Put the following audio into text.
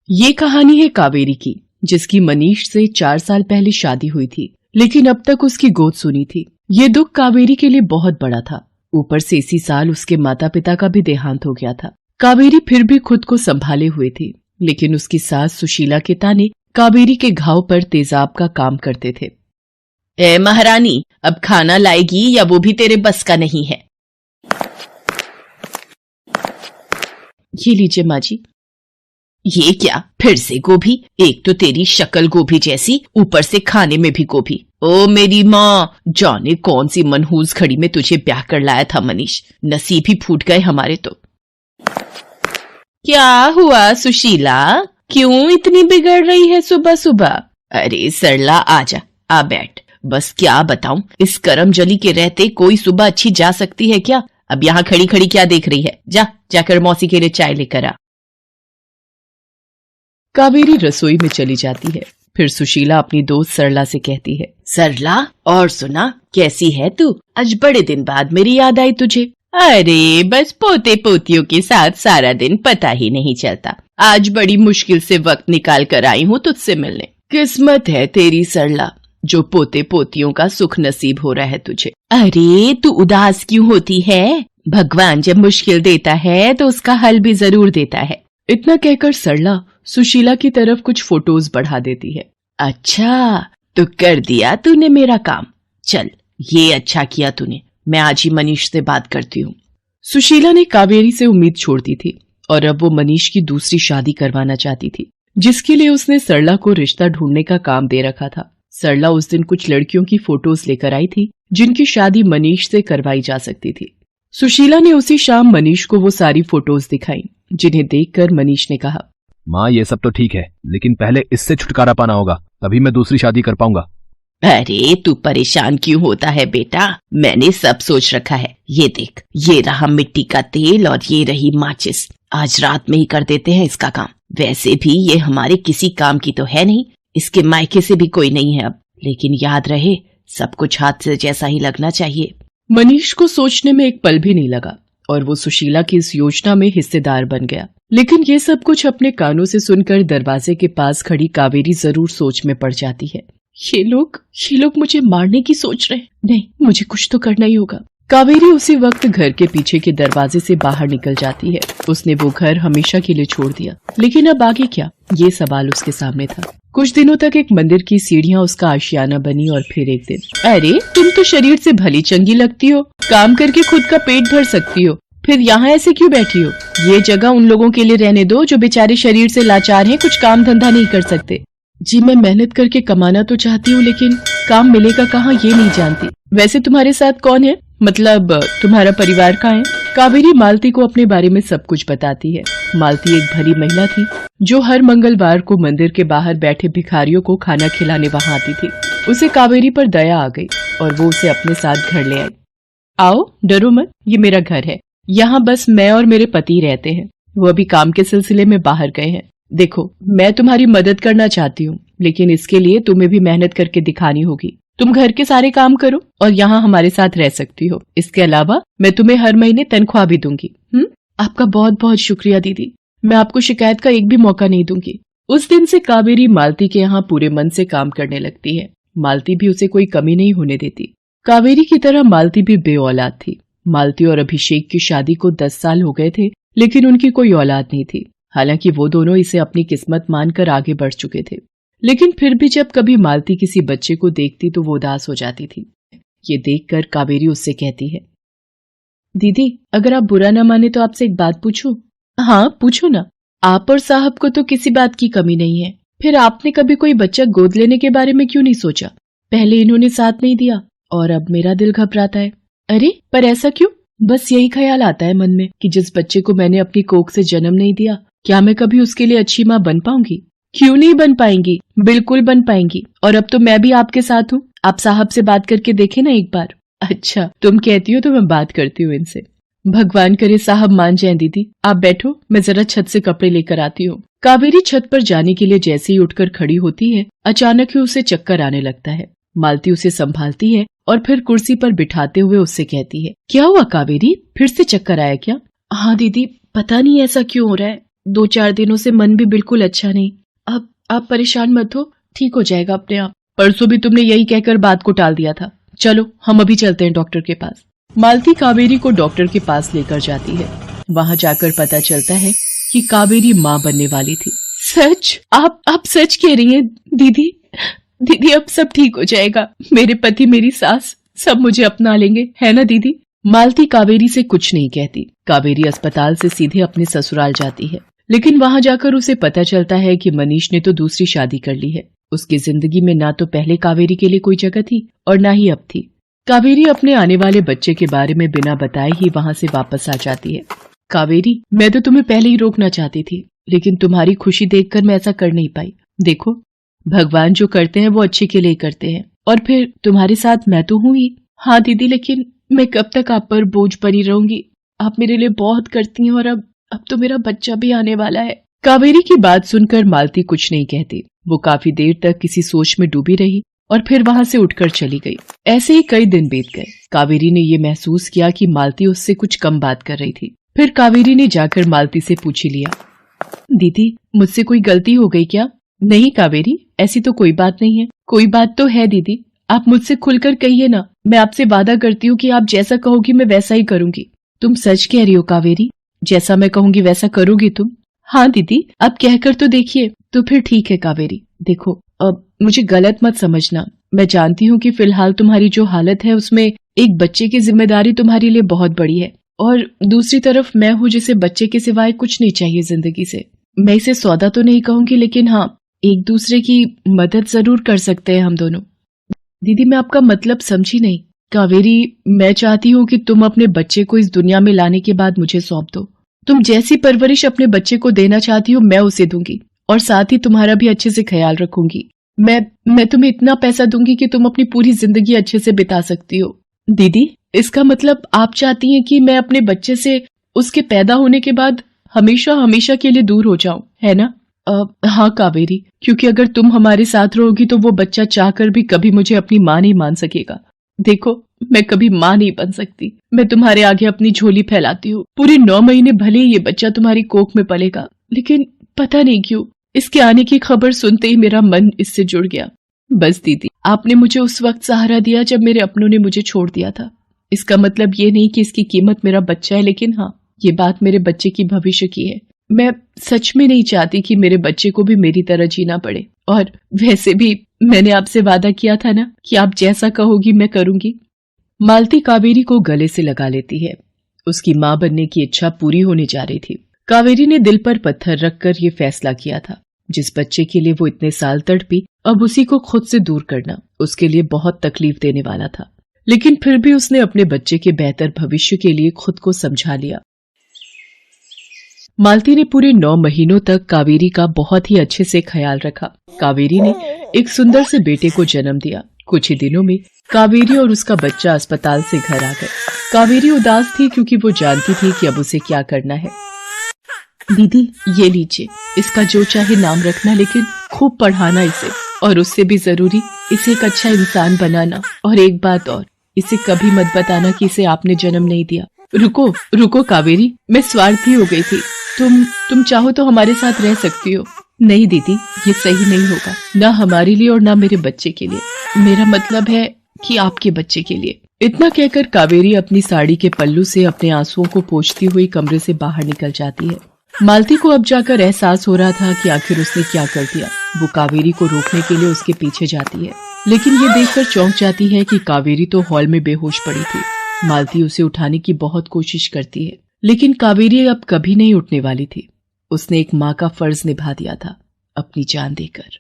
ये कहानी है कावेरी की, जिसकी मनीष से 4 साल पहले शादी हुई थी, लेकिन अब तक उसकी गोद सुनी थी। ये दुख कावेरी के लिए बहुत बड़ा था। ऊपर से इसी साल उसके माता पिता का भी देहांत हो गया था। कावेरी फिर भी खुद को संभाले हुए थी, लेकिन उसकी सास सुशीला के ताने कावेरी के घाव पर तेजाब का काम करते थे। ए महारानी, अब खाना लाएगी या वो भी तेरे बस का नहीं है? ये लीजिए माँ जी। ये क्या, फिर से गोभी? एक तो तेरी शक्ल गोभी जैसी, ऊपर से खाने में भी गोभी। ओ मेरी माँ, जाने कौन सी मनहूस घड़ी में तुझे ब्याह कर लाया था मनीष। नसीब ही फूट गए हमारे तो। क्या हुआ सुशीला, क्यों इतनी बिगड़ रही है सुबह सुबह? अरे सरला, आजा, आ बैठ। बस क्या बताऊं, इस करमजली के रहते कोई सुबह अच्छी जा सकती है क्या? अब यहाँ खड़ी खड़ी क्या देख रही है? जाकर मौसी के लिए चाय लेकर आ। कावेरी रसोई में चली जाती है। फिर सुशीला अपनी दोस्त सरला से कहती है, सरला, और सुना, कैसी है तू? आज बड़े दिन बाद मेरी याद आई तुझे। अरे बस पोते पोतियों के साथ सारा दिन पता ही नहीं चलता। आज बड़ी मुश्किल से वक्त निकाल कर आई हूँ तुझसे मिलने। किस्मत है तेरी सरला, जो पोते पोतियों का सुख नसीब हो रहा है तुझे। अरे तू उदास क्यों होती है? भगवान जब मुश्किल देता है तो उसका हल भी जरूर देता है। इतना कहकर सरला सुशीला की तरफ कुछ फोटोज बढ़ा देती है। अच्छा, तो कर दिया तूने मेरा काम। चल, ये अच्छा किया तूने। मैं आज ही मनीष से बात करती हूँ। सुशीला ने कावेरी से उम्मीद छोड़ दी थी और अब वो मनीष की दूसरी शादी करवाना चाहती थी, जिसके लिए उसने सरला को रिश्ता ढूंढने का काम दे रखा था। सरला उस दिन कुछ लड़कियों की फोटोज लेकर आई थी, जिनकी शादी मनीष से करवाई जा सकती थी। सुशीला ने उसी शाम मनीष को वो सारी फोटोज दिखाई, जिन्हें देखकर मनीष ने कहा, माँ ये सब तो ठीक है, लेकिन पहले इससे छुटकारा पाना होगा, तभी मैं दूसरी शादी कर पाऊंगा। अरे तू परेशान क्यों होता है बेटा, मैंने सब सोच रखा है। ये देख, ये रहा मिट्टी का तेल और ये रही माचिस। आज रात में ही कर देते हैं इसका काम। वैसे भी ये हमारे किसी काम की तो है नहीं, इसके मायके से भी कोई नहीं है अब, लेकिन याद रहे सब कुछ हाथ से जैसा ही लगना चाहिए। मनीष को सोचने में एक पल भी नहीं लगा और वो सुशीला की इस योजना में हिस्सेदार बन गया। लेकिन ये सब कुछ अपने कानों से सुनकर दरवाजे के पास खड़ी कावेरी जरूर सोच में पड़ जाती है। ये लोग मुझे मारने की सोच रहे हैं। नहीं, मुझे कुछ तो करना ही होगा। कावेरी उसी वक्त घर के पीछे के दरवाजे से बाहर निकल जाती है। उसने वो घर हमेशा के लिए छोड़ दिया, लेकिन अब आगे क्या, ये सवाल उसके सामने था। कुछ दिनों तक एक मंदिर की सीढ़ियाँ उसका आशियाना बनी और फिर एक दिन, अरे तुम तो शरीर से भली चंगी लगती हो, काम करके खुद का पेट भर सकती हो, फिर यहाँ ऐसे क्यों बैठी हो? ये जगह उन लोगों के लिए रहने दो जो बेचारे शरीर से लाचार हैं, कुछ काम धंधा नहीं कर सकते। जी मैं मेहनत करके कमाना तो चाहती हूँ, लेकिन काम मिलेगा कहाँ ये नहीं जानती। वैसे तुम्हारे साथ कौन है, मतलब तुम्हारा परिवार कहाँ है? कावेरी मालती को अपने बारे में सब कुछ बताती है। मालती एक भली महिला थी जो हर मंगलवार को मंदिर के बाहर बैठे भिखारियों को खाना खिलाने वहाँ आती थी। उसे कावेरी पर दया आ गई और वो उसे अपने साथ घर ले आई। आओ, डरो मत, ये मेरा घर है। यहाँ बस मैं और मेरे पति रहते हैं। वो अभी काम के सिलसिले में बाहर गए हैं। देखो, मैं तुम्हारी मदद करना चाहती हूँ, लेकिन इसके लिए तुम्हें भी मेहनत करके दिखानी होगी। तुम घर के सारे काम करो और यहाँ हमारे साथ रह सकती हो। इसके अलावा मैं तुम्हें हर महीने तनख्वाह भी दूंगी। आपका बहुत बहुत शुक्रिया दीदी, मैं आपको शिकायत का एक भी मौका नहीं दूंगी। उस दिन से कावेरी मालती के यहाँ पूरे मन से काम करने लगती है। मालती भी उसे कोई कमी नहीं होने देती। कावेरी की तरह मालती भी बेऔलाद थी। मालती और अभिषेक की शादी को 10 साल हो गए थे, लेकिन उनकी कोई औलाद नहीं थी। हालांकि वो दोनों इसे अपनी किस्मत मानकर आगे बढ़ चुके थे, लेकिन फिर भी जब कभी मालती किसी बच्चे को देखती तो वो उदास हो जाती थी। ये देखकर कावेरी उससे कहती है, दीदी अगर आप बुरा न माने तो आपसे एक बात पूछूं? हाँ पूछो ना। आप और साहब को तो किसी बात की कमी नहीं है, फिर आपने कभी कोई बच्चा गोद लेने के बारे में क्यों नहीं सोचा? पहले इन्होंने साथ नहीं दिया और अब मेरा दिल घबराता है। अरे पर ऐसा क्यों? बस यही ख्याल आता है मन में कि जिस बच्चे को मैंने अपनी कोख से जन्म नहीं दिया, क्या मैं कभी उसके लिए अच्छी माँ बन पाऊंगी? क्यों नहीं बन पाएंगी, बिल्कुल बन पाएंगी। और अब तो मैं भी आपके साथ हूँ। आप साहब से बात करके देखे ना एक बार। अच्छा तुम कहती हो तो मैं बात करती हूँ इनसे। भगवान करे साहब मान जाए। दीदी आप बैठो, मैं जरा छत से कपड़े लेकर आती हूँ। कावेरी छत पर जाने के लिए जैसे ही उठकर खड़ी होती है, अचानक ही उसे चक्कर आने लगता है। मालती उसे संभालती है और फिर कुर्सी पर बिठाते हुए उससे कहती है, क्या हुआ कावेरी, फिर से चक्कर आया क्या? हाँ दीदी, पता नहीं ऐसा क्यों हो रहा है। 2-4 दिनों से मन भी बिल्कुल अच्छा नहीं। अब आप परेशान मत हो, ठीक हो जाएगा अपने आप। परसों भी तुमने यही कहकर बात को टाल दिया था। चलो हम अभी चलते हैं डॉक्टर के पास। मालती कावेरी को डॉक्टर के पास लेकर जाती है। वहाँ जाकर पता चलता है कि कावेरी माँ बनने वाली थी। सच? आप सच कह रही हैं दीदी? दीदी अब सब ठीक हो जाएगा, मेरे पति मेरी सास सब मुझे अपना लेंगे, है ना दीदी? मालती कावेरी से कुछ नहीं कहती। कावेरी अस्पताल से सीधे अपने ससुराल जाती है, लेकिन वहां जाकर उसे पता चलता है कि मनीष ने तो दूसरी शादी कर ली है। उसकी जिंदगी में ना तो पहले कावेरी के लिए कोई जगह थी और ना ही अब थी। कावेरी अपने आने वाले बच्चे के बारे में बिना बताए ही वहां से वापस आ जाती है। कावेरी, मैं तो तुम्हें पहले ही रोकना चाहती थी, लेकिन तुम्हारी खुशी देखकर मैं ऐसा कर नहीं पाई। देखो, भगवान जो करते हैं वो अच्छे के लिए करते हैं, और फिर तुम्हारे साथ मैं तो हूं ही। हाँ दीदी, लेकिन मैं कब तक आप पर बोझ बनी रहूंगी? आप मेरे लिए बहुत करती हैं, और अब तो मेरा बच्चा भी आने वाला है। कावेरी की बात सुनकर मालती कुछ नहीं कहती। वो काफी देर तक किसी सोच में डूबी रही और फिर वहां से उठकर चली गई। ऐसे ही कई दिन बीत गए। कावेरी ने ये महसूस किया कि मालती उससे कुछ कम बात कर रही थी। फिर कावेरी ने जाकर मालती से पूछ ही लिया, दीदी मुझसे कोई गलती हो गई क्या? नहीं कावेरी, ऐसी तो कोई बात नहीं है। कोई बात तो है दीदी, आप मुझसे खुलकर कहिए ना। मैं आपसे वादा करती हूँ कि आप जैसा कहोगी मैं वैसा ही करूंगी। तुम सच कह रही हो कावेरी? जैसा मैं कहूंगी वैसा करोगी तुम? हाँ दीदी, अब कहकर तो देखिए। तो फिर ठीक है कावेरी। देखो, अब मुझे गलत मत समझना। मैं जानती हूँ कि फिलहाल तुम्हारी जो हालत है उसमें एक बच्चे की जिम्मेदारी तुम्हारे लिए बहुत बड़ी है, और दूसरी तरफ मैं हूँ जिसे बच्चे के सिवाय कुछ नहीं चाहिए जिंदगी से। मैं इसे सौदा तो नहीं कहूंगी, लेकिन हाँ, एक दूसरे की मदद जरूर कर सकते हैं हम दोनों। दीदी मैं आपका मतलब समझी नहीं। कावेरी, मैं चाहती हूँ कि तुम अपने बच्चे को इस दुनिया में लाने के बाद मुझे सौंप दो। तुम जैसी परवरिश अपने बच्चे को देना चाहती हो मैं उसे दूंगी, और साथ ही तुम्हारा भी अच्छे से ख्याल रखूंगी। मैं तुम्हें इतना पैसा दूंगी कि तुम अपनी पूरी जिंदगी अच्छे से बिता सकती हो। दीदी, इसका मतलब आप चाहती हैं कि मैं अपने बच्चे से उसके पैदा होने के बाद हमेशा हमेशा के लिए दूर हो जाऊं, है ना? हाँ कावेरी, क्योंकि अगर तुम हमारे साथ रहोगी तो वो बच्चा चाहकर भी कभी मुझे अपनी माँ नहीं मान सकेगा। देखो, मैं कभी माँ नहीं बन सकती। मैं तुम्हारे आगे अपनी झोली फैलाती हूँ। पूरे 9 महीने भले ही ये बच्चा तुम्हारी कोख में पलेगा, लेकिन पता नहीं क्यों इसके आने की खबर सुनते ही मेरा मन इससे जुड़ गया। बस दीदी, आपने मुझे उस वक्त सहारा दिया जब मेरे अपनों ने मुझे छोड़ दिया था। इसका मतलब ये नहीं कि इसकी कीमत मेरा बच्चा है, लेकिन हाँ, ये बात मेरे बच्चे की भविष्य की है। मैं सच में नहीं चाहती कि मेरे बच्चे को भी मेरी तरह जीना पड़े, और वैसे भी मैंने आपसे वादा किया था ना कि आप जैसा कहोगी मैं करूंगी। मालती कावेरी को गले से लगा लेती है। उसकी माँ बनने की इच्छा पूरी होने जा रही थी। कावेरी ने दिल पर पत्थर रखकर ये फैसला किया था, जिस बच्चे के लिए वो इतने साल तड़पी, अब उसी को खुद से दूर करना उसके लिए बहुत तकलीफ देने वाला था। लेकिन फिर भी उसने अपने बच्चे के बेहतर भविष्य के लिए खुद को समझा लिया। मालती ने पूरे 9 महीनों तक कावेरी का बहुत ही अच्छे से ख्याल रखा। कावेरी ने एक सुंदर से बेटे को जन्म दिया। कुछ ही दिनों में कावेरी और उसका बच्चा अस्पताल से घर आ गए। कावेरी उदास थी क्योंकि वो जानती थी कि अब उसे क्या करना है। दीदी ये लीजिए, इसका जो चाहे नाम रखना, लेकिन खूब पढ़ाना इसे, और उससे भी जरूरी इसे एक अच्छा इंसान बनाना। और एक बात और, इसे कभी मत बताना कि इसे आपने जन्म नहीं दिया। रुको रुको कावेरी, मैं स्वार्थी हो गई थी। तुम चाहो तो हमारे साथ रह सकती हो। नहीं दीदी, ये सही नहीं होगा, ना हमारे लिए और ना मेरे बच्चे के लिए। मेरा मतलब है कि आपके बच्चे के लिए। इतना कहकर कावेरी अपनी साड़ी के पल्लू से अपने आंसुओं को पोंछती हुई कमरे से बाहर निकल जाती है। मालती को अब जाकर एहसास हो रहा था कि आखिर उसने क्या कर दिया। वो कावेरी को रोकने के लिए उसके पीछे जाती है, लेकिन ये देखकर चौंक जाती है कि कावेरी तो हॉल में बेहोश पड़ी थी। मालती उसे उठाने की बहुत कोशिश करती है, लेकिन कावेरी अब कभी नहीं उठने वाली थी। उसने एक माँ का फर्ज निभा दिया था, अपनी जान देकर।